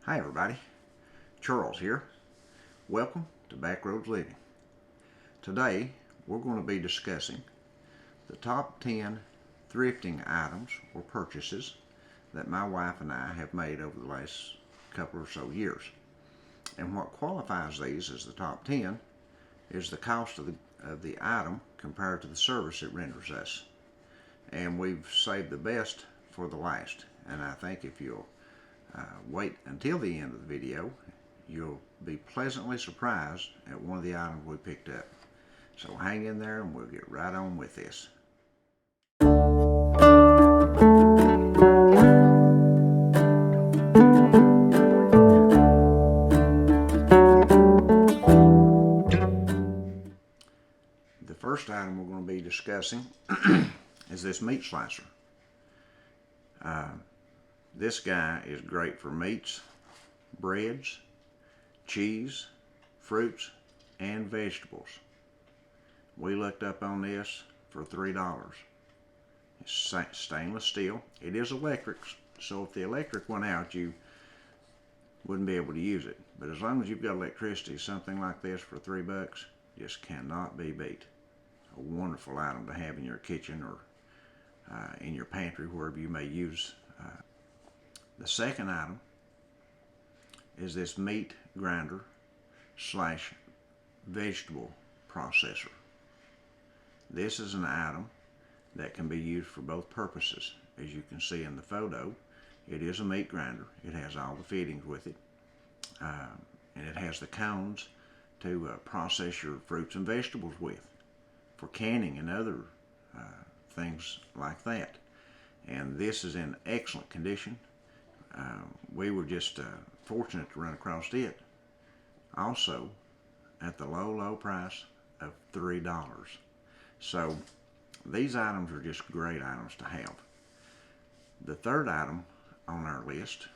Hi everybody, Charles here. Welcome to Backroads Living. Today we're going to be discussing the top 10 thrifting items or purchases that my wife and I have made over the last couple or so years. And what qualifies these as the top 10 is the cost of the item compared to the service it renders us. And we've saved the best for the last. And I think if you'll wait until the end of the video, you'll be pleasantly surprised at one of the items we picked up. So hang in there and we'll get right on with this. The first item we're going to be discussing is this meat slicer. This guy is great for meats, breads, cheese, fruits, and vegetables. We looked up on this for $3. It's stainless steel. It is electric, so if the electric went out, you wouldn't be able to use it. But as long as you've got electricity, something like this for $3 just cannot be beat. A wonderful item to have in your kitchen or in your pantry, wherever you may use. The second item is this meat grinder slash vegetable processor. This is an item that can be used for both purposes. As you can see in the photo, it is a meat grinder. It has all the fittings with it, and it has the cones to process your fruits and vegetables with for canning and other things like that. And this is in excellent condition. We were just fortunate to run across it also at the low price of $3. So these items are just great items to have. The third item on our list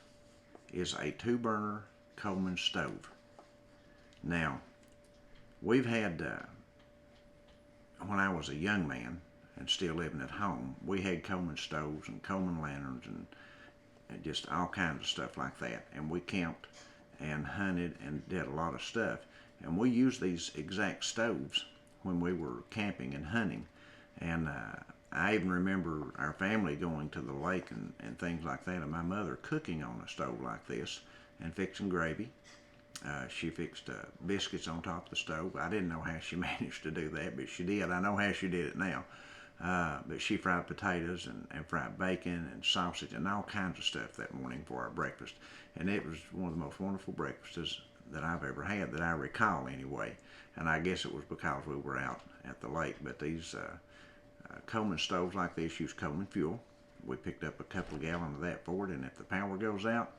is a 2-burner Coleman stove. Now, we've had, when I was a young man and still living at home, we had Coleman stoves and Coleman lanterns and just all kinds of stuff like that. And we camped and hunted and did a lot of stuff. And we used these exact stoves when we were camping and hunting. And I even remember our family going to the lake and things like that, and my mother cooking on a stove like this and fixing gravy. She fixed biscuits on top of the stove. I didn't know how she managed to do that, but she did. I know how she did it now. But she fried potatoes and fried bacon and sausage and all kinds of stuff that morning for our breakfast. And it was one of the most wonderful breakfasts that I've ever had, that I recall anyway. And I guess it was because we were out at the lake. But these Coleman stoves like this use Coleman fuel. We picked up a couple of gallons of that for it, and if the power goes out,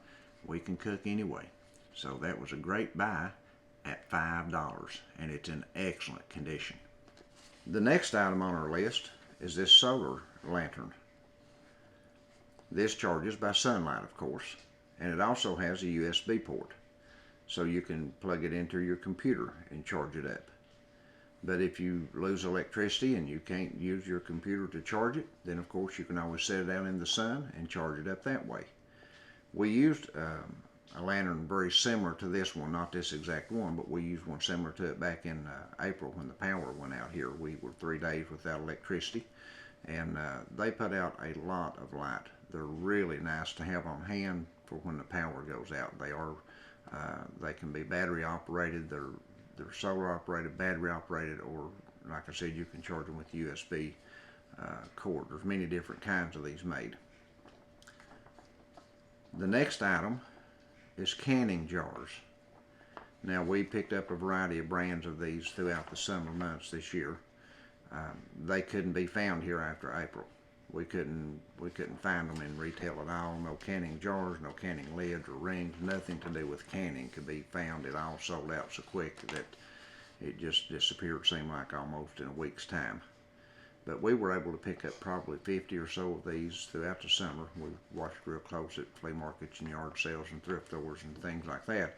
we can cook anyway. So that was a great buy at $5, and it's in excellent condition. The next item on our list is this solar lantern. This charges by sunlight, of course, and it also has a USB port, so you can plug it into your computer and charge it up. But if you lose electricity and you can't use your computer to charge it, then of course you can always set it out in the sun and charge it up that way. We used a lantern very similar to this one, not this exact one, but we used one similar to it back in April when the power went out here. We were 3 days without electricity, and they put out a lot of light. They're really nice to have on hand for when the power goes out. They can be battery operated, they're solar operated, battery operated, or like I said, you can charge them with USB cord. There's many different kinds of these made. The next item is canning jars. Now, we picked up a variety of brands of these throughout the summer months this year. They couldn't be found here after April. We couldn't find them in retail at all. No canning jars, no canning lids or rings, nothing to do with canning could be found. It all sold out so quick that it just disappeared, seemed like almost in a week's time. But we were able to pick up probably 50 or so of these throughout the summer. We watched real close at flea markets and yard sales and thrift stores and things like that.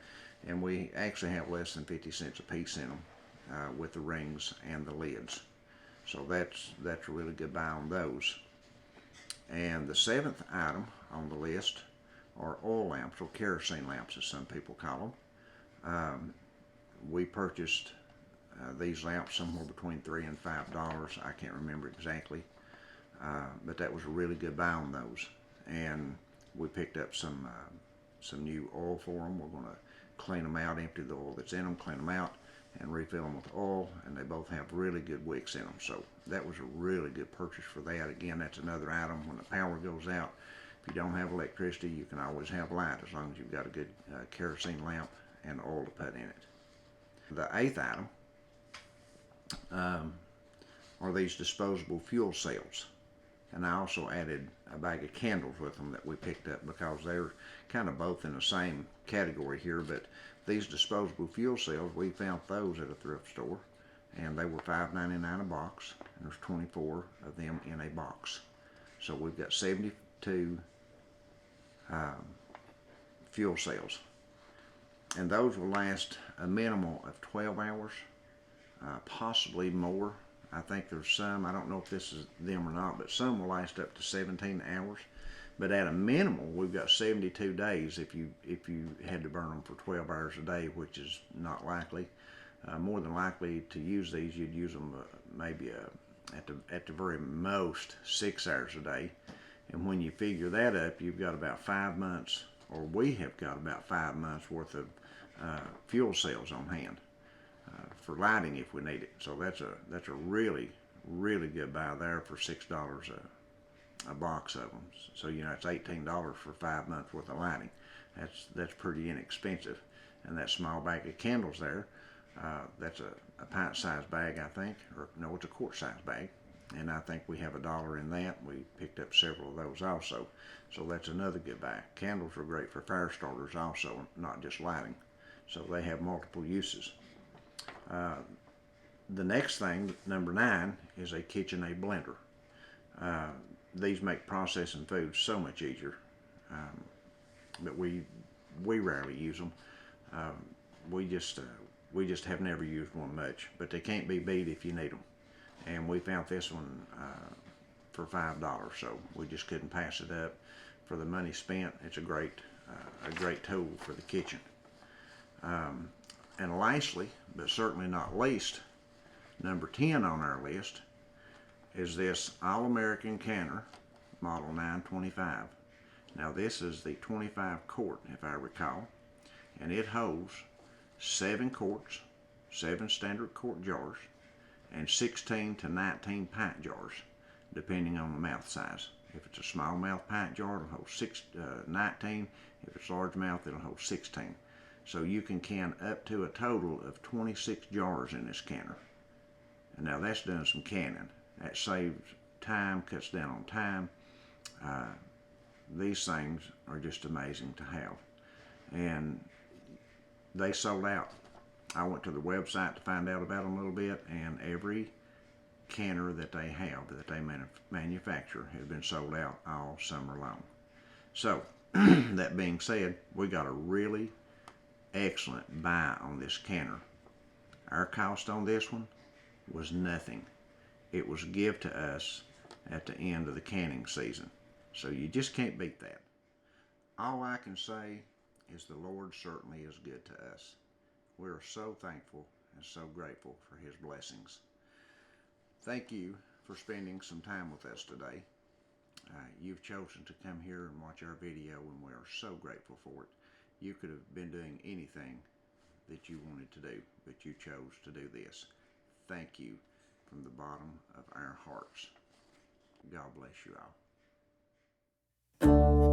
And we actually have less than 50 cents a piece in them with the rings and the lids. So that's a really good buy on those. And the seventh item on the list or oil lamps, or kerosene lamps as some people call them. We purchased these lamps somewhere between $3 and $5. I can't remember exactly, but that was a really good buy on those. And we picked up some new oil for them. We're going to clean them out, empty the oil that's in them, clean them out, and refill them with oil. And they both have really good wicks in them. So that was a really good purchase for that. Again, that's another item. When the power goes out, if you don't have electricity, you can always have light as long as you've got a good kerosene lamp and oil to put in it. The eighth item are these disposable fuel cells. And I also added a bag of candles with them that we picked up because they're kind of both in the same category here. But these disposable fuel cells, we found those at a thrift store, and they were $5.99 a box, and there's 24 of them in a box. So we've got 72 fuel cells, and those will last a minimum of 12 hours, possibly more. I think there's some, I don't know if this is them or not, but some will last up to 17 hours. But at a minimum, we've got 72 days if you had to burn them for 12 hours a day, which is not likely. More than likely to use these, you'd use them maybe at the very most 6 hours a day. And when you figure that up, you've got about 5 months, or we have got about 5 months worth of fuel cells on hand for lighting if we need it. So that's a really good buy there for $6 a box of them. So it's $18 for 5 months worth of lighting. That's pretty inexpensive. And that small bag of candles there, that's a pint-sized bag, I think, or no, it's a quart-sized bag. And I think we have $1 in that. We picked up several of those also. So that's another good buy. Candles are great for fire starters also, not just lighting. So they have multiple uses. The next thing, number 9, is a KitchenAid blender. These make processing food so much easier, but we rarely use them. We just have never used one much, but they can't be beat if you need them. And we found this one for $5, so we just couldn't pass it up for the money spent. It's a great tool for the kitchen. And lastly, but certainly not least, number 10 on our list is this All-American canner, model 925. Now this is the 25 quart, if I recall, and it holds 7 quarts, 7 standard quart jars, and 16 to 19 pint jars, depending on the mouth size. If it's a small mouth pint jar, it'll hold 19. If it's large mouth, it'll hold 16. So you can can up to a total of 26 jars in this canner. And now that's doing some canning. That saves time, cuts down on time. These things are just amazing to have. And they sold out. I went to the website to find out about them a little bit, and every canner that they have, that they manufacture, has been sold out all summer long. So, that being said, we got a really excellent buy on this canner. Our cost on this one was nothing. It was give to us at the end of the canning season. So you just can't beat that. All I can say is the Lord certainly is good to us. We are so thankful and so grateful for His blessings. Thank you for spending some time with us today. You've chosen to come here and watch our video, and we are so grateful for it. You could have been doing anything that you wanted to do, but you chose to do this. Thank you from the bottom of our hearts. God bless you all.